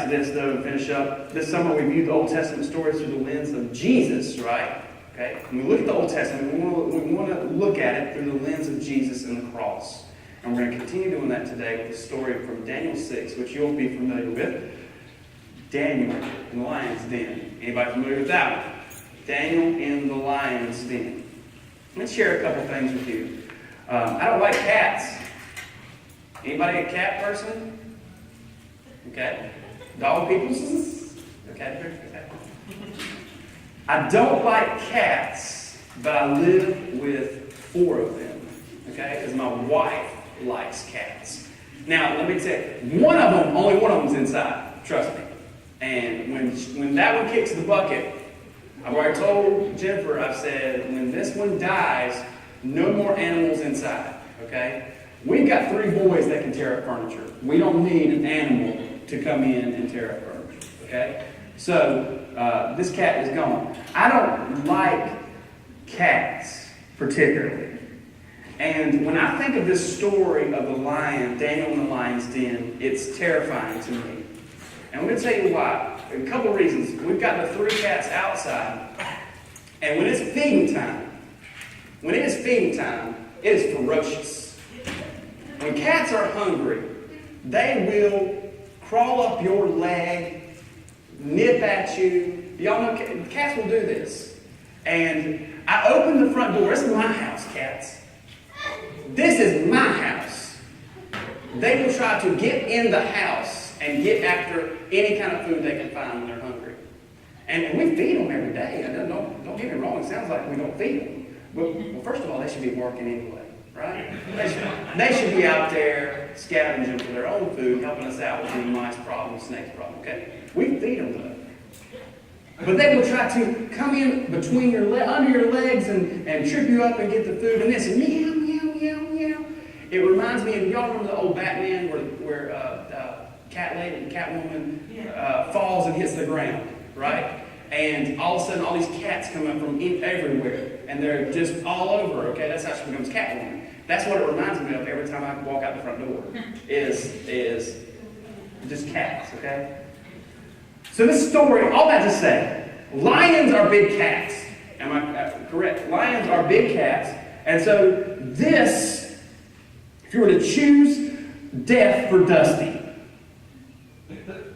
to this, though, and finish up. This summer we viewed the Old Testament stories through the lens of Jesus, right? Okay. When we look at the Old Testament, we want to look at it through the lens of Jesus and the cross. And we're going to continue doing that today with a story from Daniel 6, which you'll be familiar with. Daniel in the lion's den. Anybody familiar with that one? Daniel in the lion's den. Let's share a couple things with you. I don't like cats. Anybody a cat person? Okay. Dog people? Okay. I don't like cats, but I live with 4 of them. Okay? Because my wife likes cats. Now, let me tell you, only one of them's inside. Trust me. And when that one kicks the bucket, I've already told Jennifer, I've said, when this one dies, no more animals inside. Okay? We've got 3 boys that can tear up furniture. We don't need an animal to come in and tear up furniture. Okay? So, this cat is gone. I don't like cats particularly. And when I think of this story of the lion, Daniel in the lion's den, it's terrifying to me. And I'm going to tell you why. A couple of reasons. We've got the 3 cats outside, and when it's feeding time, it is ferocious. When cats are hungry, they will crawl up your leg, nip at you. Y'all know cats will do this. And I open the front door. This is my house, cats. This is my house. They will try to get in the house and get after any kind of food they can find when they're hungry. And we feed them every day. Don't get me wrong. It sounds like we don't feed them. Well, first of all, they should be working anyway, right? They should be out there scavenging for their own food, helping us out with any mice problem, snakes problem, okay? We feed them, though. But they will try to come in between under your legs and trip you up and get the food. And this meow, meow, meow, meow. It reminds me of, y'all remember the old Batman where Catwoman falls and hits the ground, right? And all of a sudden, all these cats come up from everywhere, and they're just all over. Okay, that's how she becomes Catwoman. That's what it reminds me of every time I walk out the front door. Is just cats. Okay. So this story, all that to say, lions are big cats. Am I correct? Lions are big cats, and so this, if you were to choose death for Dusty,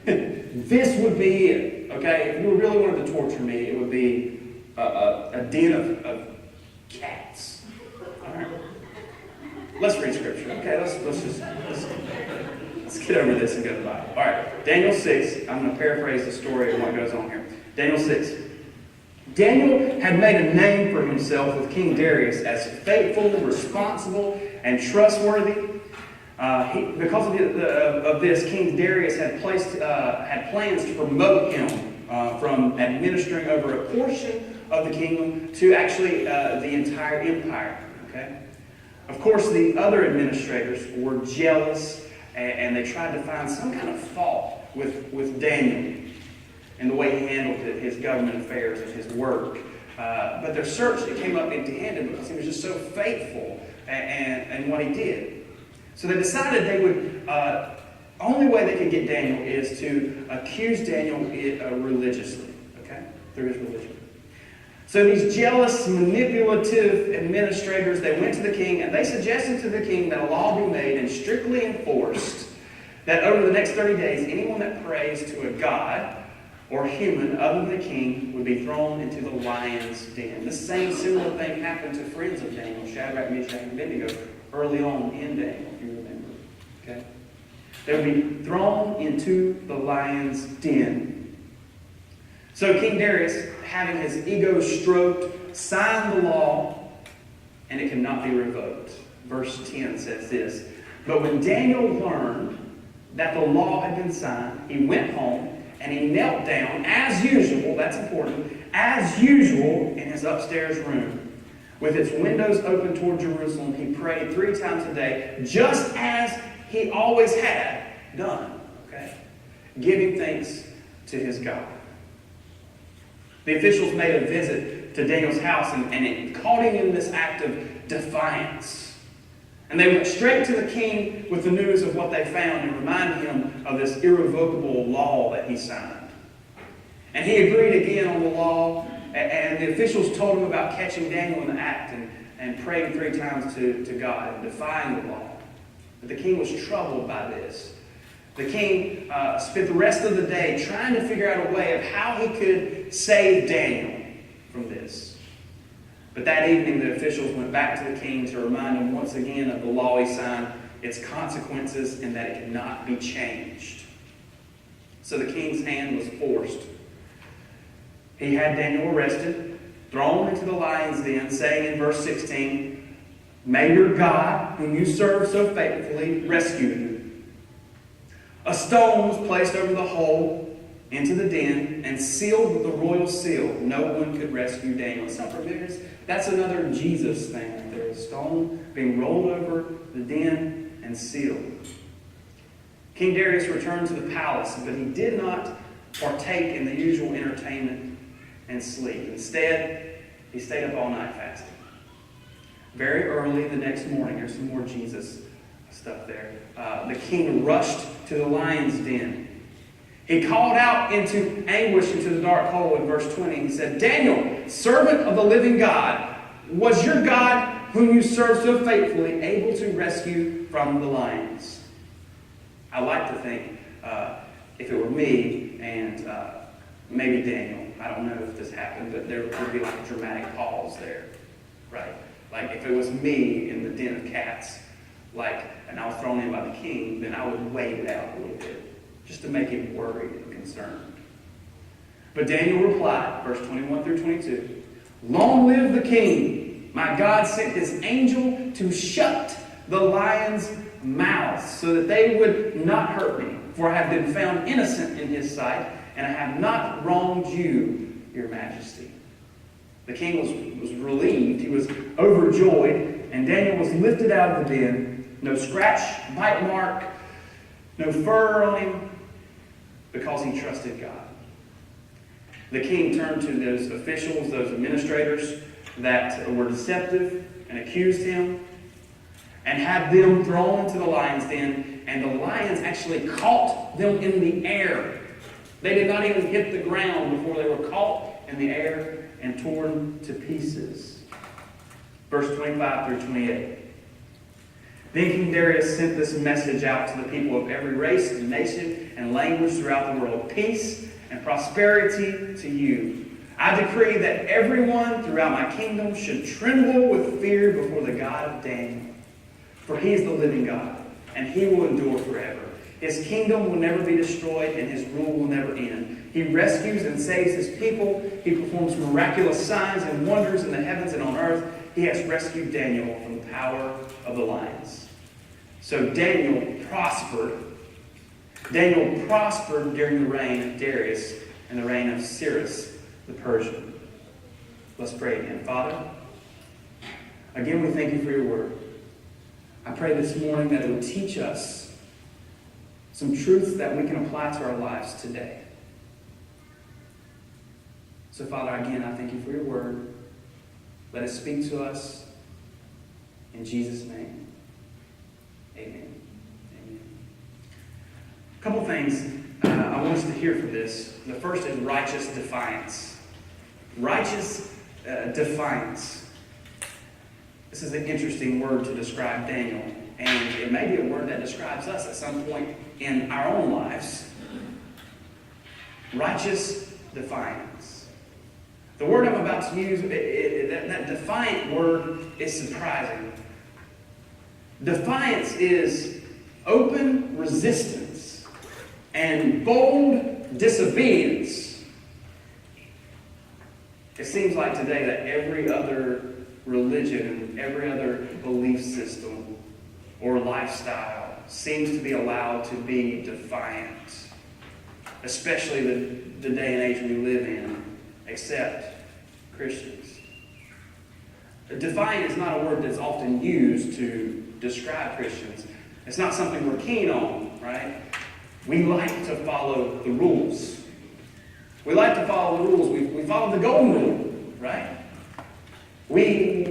this would be it. Okay, if you really wanted to torture me, it would be a den of cats. All right, let's read scripture. Okay, let's get over this and go to the Bible. All right, Daniel 6. I'm going to paraphrase the story of what goes on here. Daniel 6. Daniel had made a name for himself with King Darius as faithful, responsible, and trustworthy. Because of this, King Darius had plans to promote him from administering over a portion of the kingdom to actually the entire empire. Okay? Of course, the other administrators were jealous, and they tried to find some kind of fault with Daniel and the way he handled his government affairs and his work. But their search, it came up empty-handed because he was just so faithful and what he did. So they decided they would, only way they could get Daniel is to accuse Daniel religiously, okay, through his religion. So these jealous, manipulative administrators, they went to the king and they suggested to the king that a law be made and strictly enforced that over the next 30 days, anyone that prays to a god or human other than the king would be thrown into the lion's den. The same similar thing happened to friends of Daniel, Shadrach, Meshach, and Abednego, early on in Daniel, if you remember. Okay? They would be thrown into the lion's den. So King Darius, having his ego stroked, signed the law, and it cannot be revoked. Verse 10 says this: But when Daniel learned that the law had been signed, he went home and he knelt down, as usual, that's important, as usual, in his upstairs room. With its windows open toward Jerusalem, he prayed 3 times a day, just as he always had done. Okay? Giving thanks to his God. The officials made a visit to Daniel's house and it caught him in this act of defiance. And they went straight to the king with the news of what they found and reminded him of this irrevocable law that he signed. And he agreed again on the law, and the officials told him about catching Daniel in the act and praying 3 times to God and defying the law. But the king was troubled by this. The king spent the rest of the day trying to figure out a way of how he could save Daniel from this. But that evening, the officials went back to the king to remind him once again of the law he signed, its consequences, and that it could not be changed. So the king's hand was forced. He had Daniel arrested, thrown into the lion's den, saying in verse 16, "May your God, whom you serve so faithfully, rescue you." A stone was placed over the hole into the den and sealed with the royal seal. No one could rescue Daniel. It's not familiar. That's another Jesus thing right there. A stone being rolled over the den and sealed. King Darius returned to the palace, but he did not partake in the usual entertainment and sleep. Instead, he stayed up all night fasting. Very early the next morning, here's some more Jesus stuff there. The king rushed to the lion's den. He called out into anguish into the dark hole in verse 20. He said, "Daniel, servant of the living God, was your God, whom you serve so faithfully, able to rescue from the lions?" I like to think, if it were me and maybe Daniel, I don't know if this happened, but there would be like a dramatic pause there, right? Like if it was me in the den of cats, and I was thrown in by the king, then I would wait it out a little bit, just to make him worried and concerned. But Daniel replied, verse 21 through 22, "Long live the king! My God sent his angel to shut the lions' mouths so that they would not hurt me. For I have been found innocent in his sight, and I have not wronged you, your majesty." The king was relieved. He was overjoyed, and Daniel was lifted out of the den. No scratch, bite mark, no fur on him, because he trusted God. The king turned to those officials, those administrators that were deceptive and accused him, and had them thrown into the lion's den, and the lions actually caught them in the air. They did not even hit the ground before they were caught in the air and torn to pieces. Verse 25 through 28. Then King Darius sent this message out to the people of every race and nation and language throughout the world. "Peace and prosperity to you. I decree that everyone throughout my kingdom should tremble with fear before the God of Daniel. For he is the living God, and he will endure forever. His kingdom will never be destroyed, and his rule will never end. He rescues and saves his people. He performs miraculous signs and wonders in the heavens and on earth. He has rescued Daniel from the power of the lions." So Daniel prospered. Daniel prospered during the reign of Darius and the reign of Cyrus the Persian. Let's pray again. Father, again we thank you for your word. I pray this morning that it would teach us some truths that we can apply to our lives today. So Father, again, I thank you for your word. Let it speak to us. In Jesus' name, amen. Amen. A couple things I want us to hear from this. The first is righteous defiance. Righteous defiance. This is an interesting word to describe Daniel, and it may be a word that describes us at some point in our own lives. Righteous defiance. The word I'm about to use, that defiant word is surprising. Defiance is open resistance and bold disobedience. It seems like today that every other religion and every other belief system or lifestyle seems to be allowed to be defiant, especially the day and age we live in, except Christians. Defiant is not a word that's often used to describe Christians. It's not something we're keen on, right? We like to follow the rules. We like to follow the rules. We follow the golden rule, right? We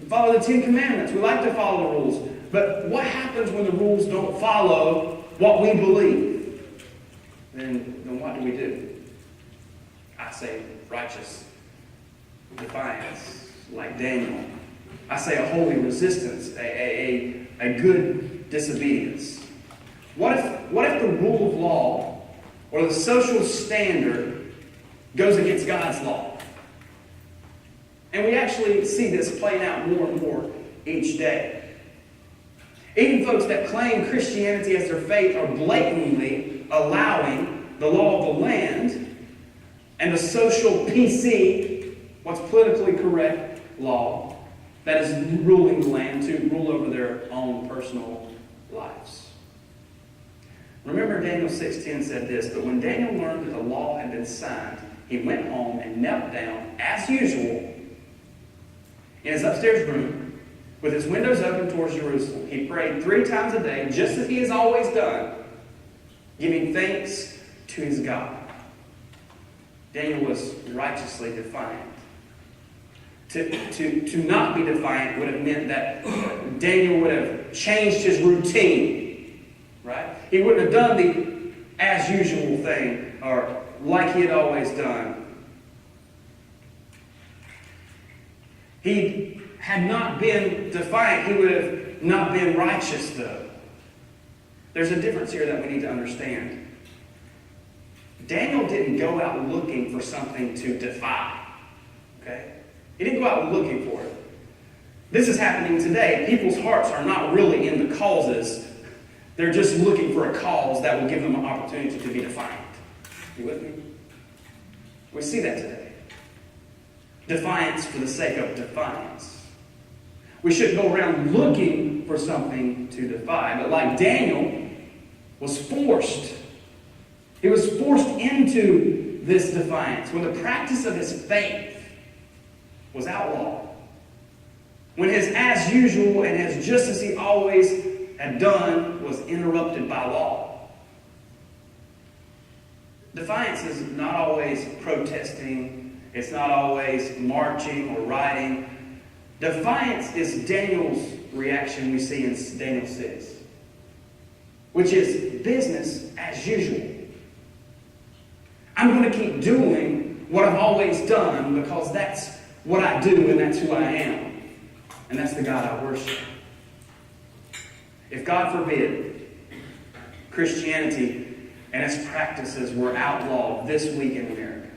follow the 10 Commandments. We like to follow the rules. But what happens when the rules don't follow what we believe? Then what do? I say righteous defiance, like Daniel. I say a holy resistance, a good disobedience. What if the rule of law or the social standard goes against God's law? And we actually see this playing out more and more each day. Even folks that claim Christianity as their faith are blatantly allowing the law of the land and the social PC, what's politically correct law, that is ruling the land to rule over their own personal lives. Remember, Daniel 6:10 said this, "But when Daniel learned that the law had been signed, he went home and knelt down, as usual, in his upstairs room, with his windows open towards Jerusalem. He prayed 3 times a day, just as he has always done, giving thanks to his God." Daniel was righteously defiant. To not be defiant would have meant that Daniel would have changed his routine, right? He wouldn't have done the as usual thing or like he had always done. He had not been defiant, he would have not been righteous, though. There's a difference here that we need to understand. Daniel didn't go out looking for something to defy. Okay? He didn't go out looking for it. This is happening today. People's hearts are not really in the causes. They're just looking for a cause that will give them an opportunity to be defiant. You with me? We see that today. Defiance for the sake of defiance. We shouldn't go around looking for something to defy. But like Daniel was forced. He was forced into this defiance when the practice of his faith was outlawed. When his as usual and his just as he always had done was interrupted by law. Defiance is not always protesting. It's not always marching or rioting. Defiance is Daniel's reaction we see in Daniel 6, which is business as usual. I'm going to keep doing what I've always done because that's what I do and that's who I am. And that's the God I worship. If God forbid Christianity and its practices were outlawed this week in America,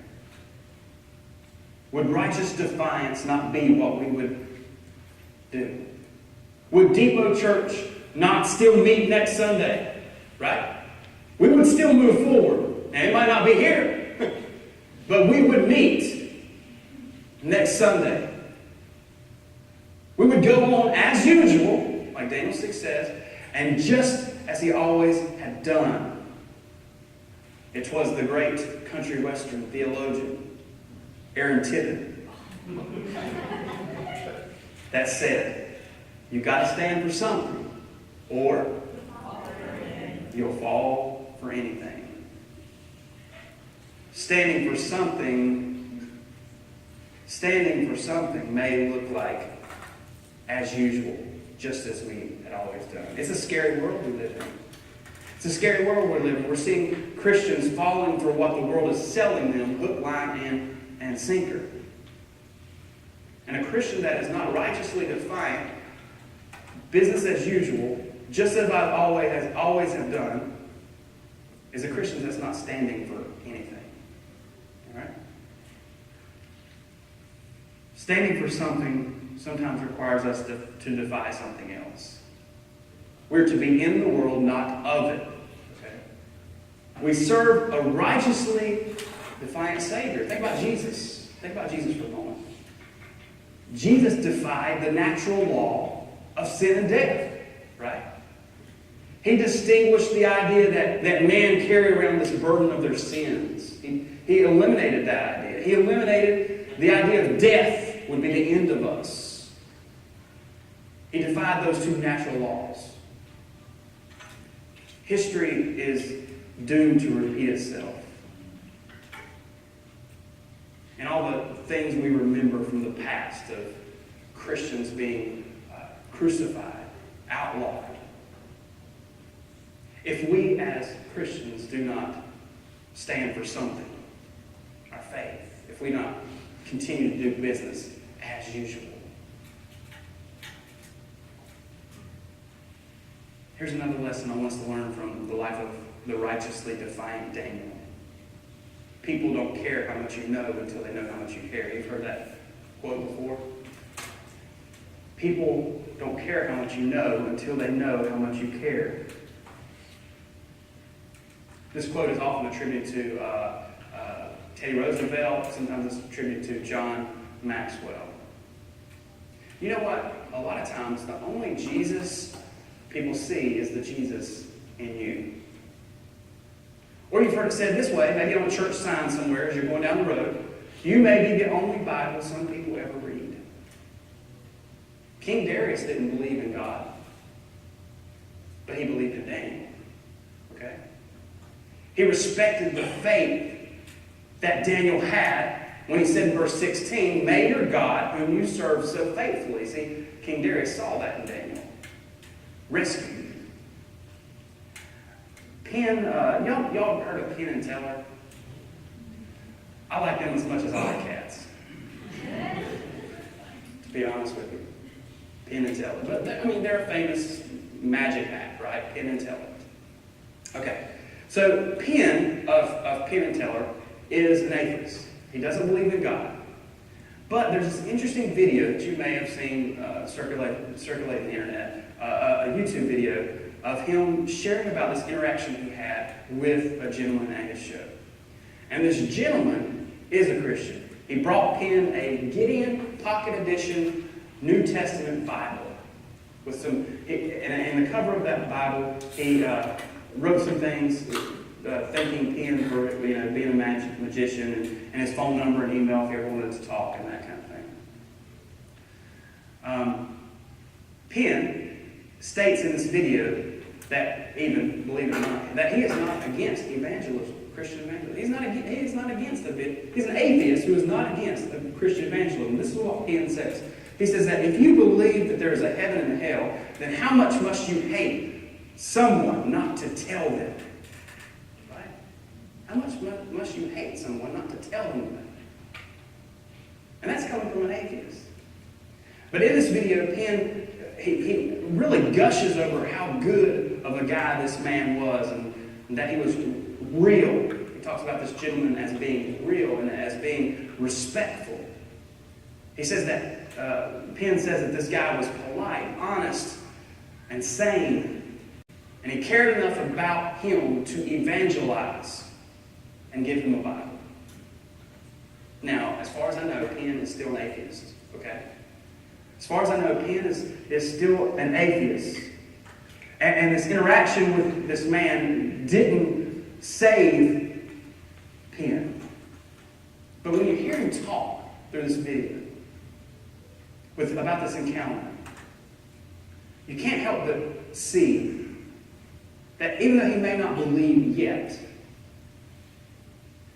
would righteous defiance not be what we would do? Would Depot Church not still meet next Sunday? Right? We would still move forward. And it might not be here, but we would meet next Sunday. We would go on as usual, like Daniel 6 says, and just as he always had done. It was the great country western theologian, Aaron Tippin, that said, you got to stand for something, or you'll fall for anything. Standing for something may look like as usual, just as we had always done. It's a scary world we live in. It's a scary world we live in. We're seeing Christians falling for what the world is selling them, hook, line, and sinker. And a Christian that is not righteously defiant, business as usual, just as I've always have done, is a Christian that's not standing for anything. All right? Standing for something sometimes requires us to defy something else. We're to be in the world, not of it. Okay? We serve a righteously defiant Savior. Think about Jesus. Think about Jesus for a moment. Jesus defied the natural law of sin and death. Right? He distinguished the idea that man carry around this burden of their sins. He eliminated that idea. He eliminated the idea of death would be the end of us. He defied those two natural laws. History is doomed to repeat itself. And all the things we remember from the past of Christians being crucified outlawed. If we as Christians do not stand for something, our faith, if we not continue to do business as usual. Here's another lesson I want us to learn from the life of the righteously defiant Daniel. People don't care how much you know until they know how much you care. You've heard that quote before? People don't care how much you know until they know how much you care. This quote is often attributed to Teddy Roosevelt. Sometimes it's attributed to John Maxwell. You know what? A lot of times, the only Jesus people see is the Jesus in you. Or you've heard it said this way, maybe on a church sign somewhere as you're going down the road, you may be the only Bible some people ever read. King Darius didn't believe in God, but he believed in Daniel. Okay? He respected the faith that Daniel had when he said in verse 16, "May your God, whom you serve so faithfully." See, King Darius saw that in Daniel. Rescued. Y'all heard of Penn and Teller? I like them as much as I like cats. To be honest with you. Penn and Teller. But, they're a famous magic act, right? Penn and Teller. Okay. So, Penn of Penn and Teller is an atheist. He doesn't believe in God. But there's this interesting video that you may have seen circulate the internet, a YouTube video of him sharing about this interaction he had with a gentleman at his show. And this gentleman is a Christian. He brought Penn a Gideon Pocket Edition New Testament Bible. With some, in the cover of that Bible, he wrote some things, thanking Penn for being a magician, and his phone number and email if he ever wanted to talk and that kind of thing. Penn states in this video that, even, believe it or not, that he is not against evangelism, Christian evangelism. He's not against it. He's an atheist who is not against Christian evangelism. This is what Penn says. He says that if you believe that there is a heaven and a hell, then how much must you hate someone not to tell them? Right? How much must you hate someone not to tell them that? And that's coming from an atheist. But in this video, Penn, he really gushes over how good of a guy this man was and that he was real. He talks about this gentleman as being real and as being respectful. He says that, Penn says that this guy was polite, honest, and sane. And he cared enough about him to evangelize and give him a Bible. Now, as far as I know, Penn is still an atheist. Okay? As far as I know, Penn is still an atheist. And this interaction with this man didn't save Penn. But when you hear him talk through this video about this encounter, you can't help but see that even though he may not believe yet,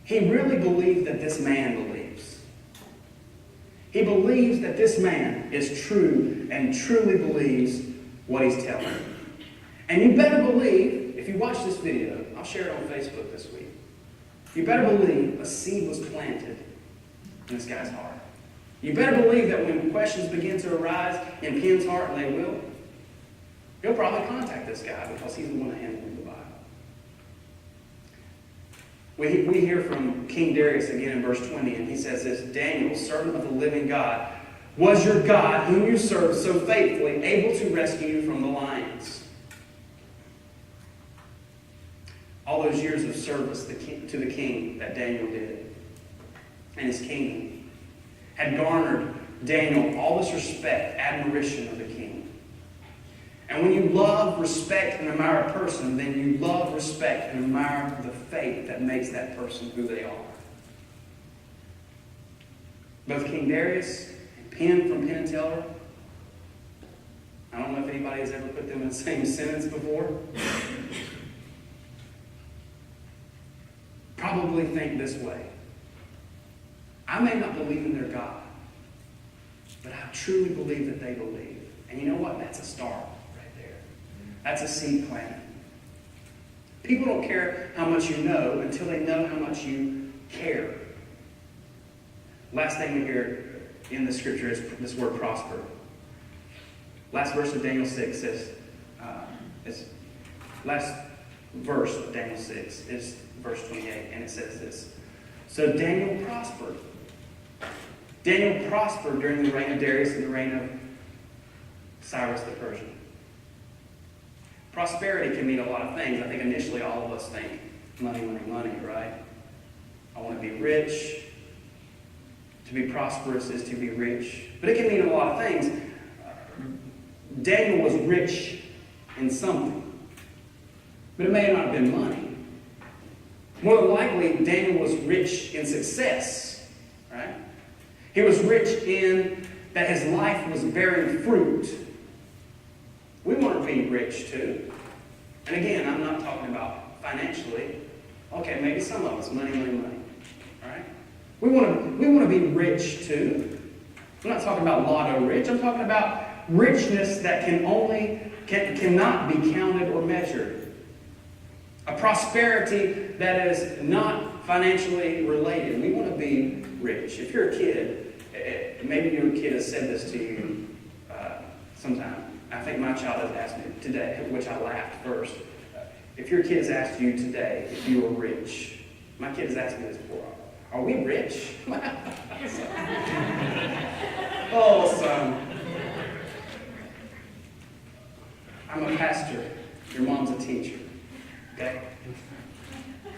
he really believes that this man believes. He believes that this man is true and truly believes what he's telling. And you better believe, if you watch this video, I'll share it on Facebook this week, you better believe a seed was planted in this guy's heart. You better believe that when questions begin to arise in Penn's heart, and they will, he'll probably contact this guy because he's the one that handled the Bible. We hear from King Darius again in verse 20, and he says this, "Daniel, servant of the living God, was your God, whom you served so faithfully, able to rescue you from the lions?" All those years of service to the king that Daniel did and his kingdom had garnered Daniel all this respect, admiration of the king. And when you love, respect, and admire a person, then you love, respect, and admire the faith that makes that person who they are. Both King Darius and Penn from Penn and Teller, I don't know if anybody has ever put them in the same sentence before, probably think this way. I may not believe in their God, but I truly believe that they believe. And you know what? That's a start right there. That's a seed planted. People don't care how much you know until they know how much you care. Last thing we hear in the scripture is this word prosper. Last verse of Daniel 6 says, last verse of Daniel 6 is verse 28, and it says this. So Daniel prospered. Daniel prospered during the reign of Darius and the reign of Cyrus the Persian. Prosperity can mean a lot of things. I think initially all of us think money, money, money, right? I want to be rich. To be prosperous is to be rich. But it can mean a lot of things. Daniel was rich in something. But it may not have been money. More than likely, Daniel was rich in success. Right? He was rich in that his life was bearing fruit. We want to be rich too. And again, I'm not talking about financially. Okay, maybe some of us, money, money, money. All right? We want to be rich too. I'm not talking about lotto rich. I'm talking about richness that cannot be counted or measured. A prosperity that is not financially related. We want to be rich. If you're a kid, maybe your kid has said this to you sometime. I think my child has asked me today, which I laughed first. If your kid has asked you today if you were rich, my kid has asked me this before. Are we rich? Oh, son. I'm a pastor. Your mom's a teacher. Okay?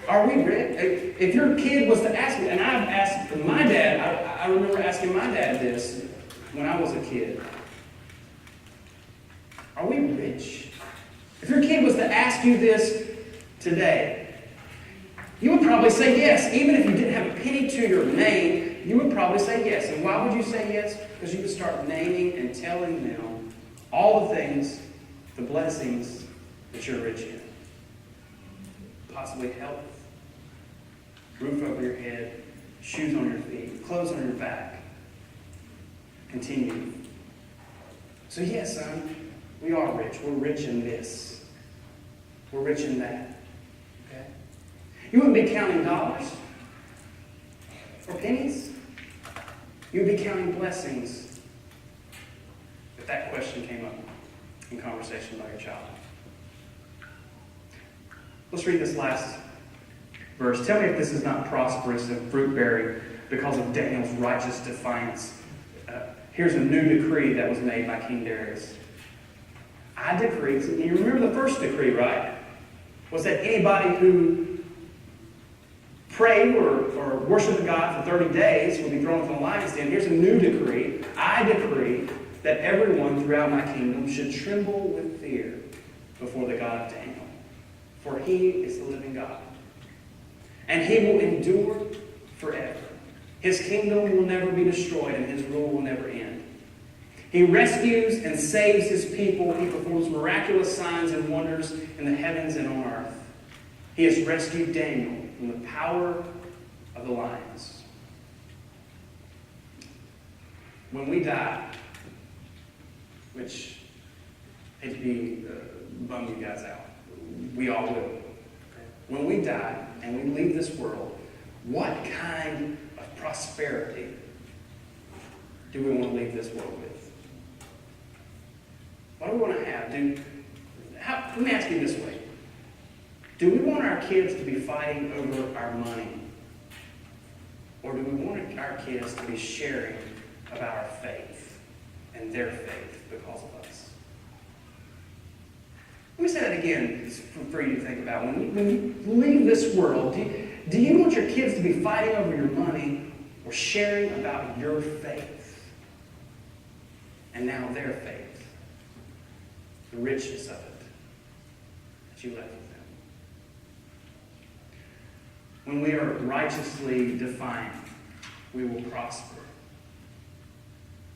Are we rich? If your kid was to ask me, and I've asked my dad, I remember asking my dad this when I was a kid. Are we rich? If your kid was to ask you this today, you would probably say yes. Even if you didn't have a penny to your name, you would probably say yes. And why would you say yes? Because you would start naming and telling them all the things, the blessings that you're rich in. Possibly health, roof over your head, shoes on your feet, clothes on your back. Continue. So yes, son, we are rich. We're rich in this. We're rich in that. Okay? You wouldn't be counting dollars or pennies. You'd be counting blessings if that question came up in conversation by your child. Let's read this last verse. Tell me if this is not prosperous and fruit-bearing because of Daniel's righteous defiance. Here's a new decree that was made by King Darius. I decree, you remember the first decree, right? Was that anybody who prayed or worshiped God for 30 days would be thrown into the lion's den. Here's a new decree. I decree that everyone throughout my kingdom should tremble with fear before the God of Daniel. For he is the living God. And he will endure forever. His kingdom will never be destroyed and his rule will never end. He rescues and saves his people. He performs miraculous signs and wonders in the heavens and on earth. He has rescued Daniel from the power of the lions. When we die, which I hate to be bum you guys out, we all will. When we die and we leave this world, what kind of prosperity do we want to leave this world with? What do we want to have? Let me ask you this way. Do we want our kids to be fighting over our money? Or do we want our kids to be sharing about our faith and their faith because of us? Let me say that again for you to think about. When you leave this world, do you want your kids to be fighting over your money or sharing about your faith? And now their faith. The richness of it that you left with them. When we are righteously defined, we will prosper.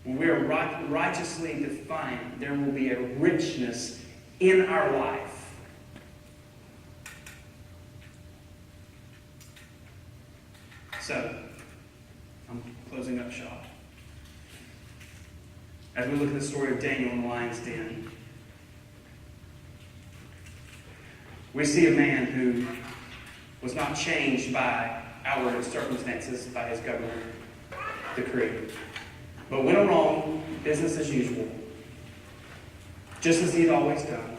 When we are righteously defined, there will be a richness in our life. So, I'm closing up shop. As we look at the story of Daniel in the lion's den, We see a man who was not changed by outward circumstances, by his government decree, but went along business as usual, just as he had always done.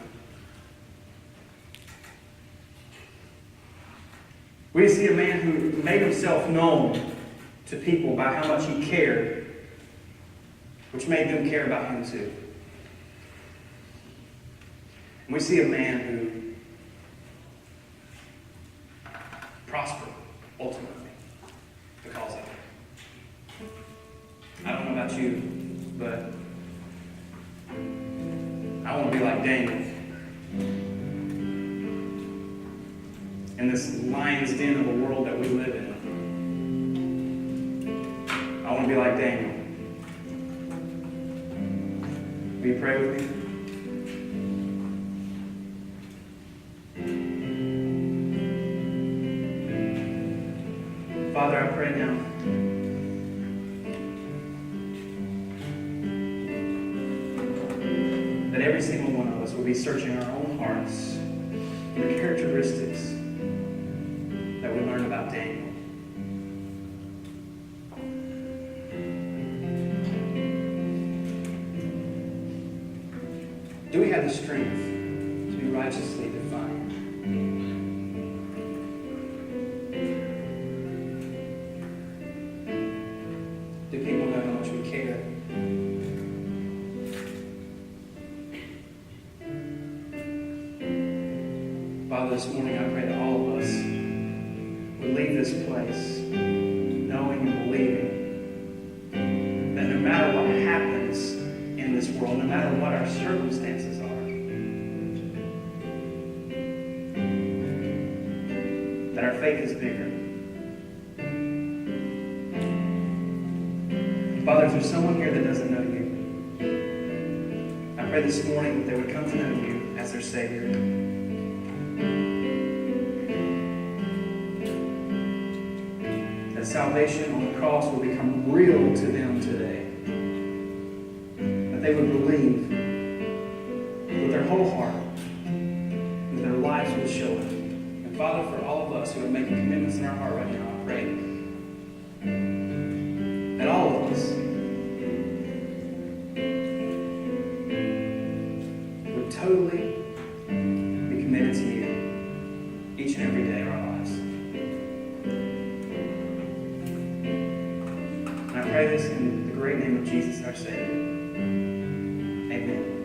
We see a man who made himself known to people by how much he cared, which made them care about him too. And we see a man who prospered ultimately because of it. I don't know about you, but I want to be like Daniel. In this lion's den of a world that we live in, I want to be like Daniel. Will you pray with me? Father, I pray now that every single one of us will be searching our own hearts for the characteristics that we learned about Daniel. Do we have the strength to be righteously defined? Do people know how much we care? Father, this morning I pray that all of us would leave this place knowing and believing that no matter what happens in this world, no matter what our circumstances are, that our faith is bigger. Father, if there's someone here that doesn't know you, I pray this morning that they would come to know you as their Savior. That salvation on the cross will become real to them today. That they would believe with their whole heart, that their lives would show it. And Father, for all of us who are making commitments in our heart right now, I pray that all of us would totally be committed to you each and every day of our lives. And I pray this in the great name of Jesus, our Savior. Amen.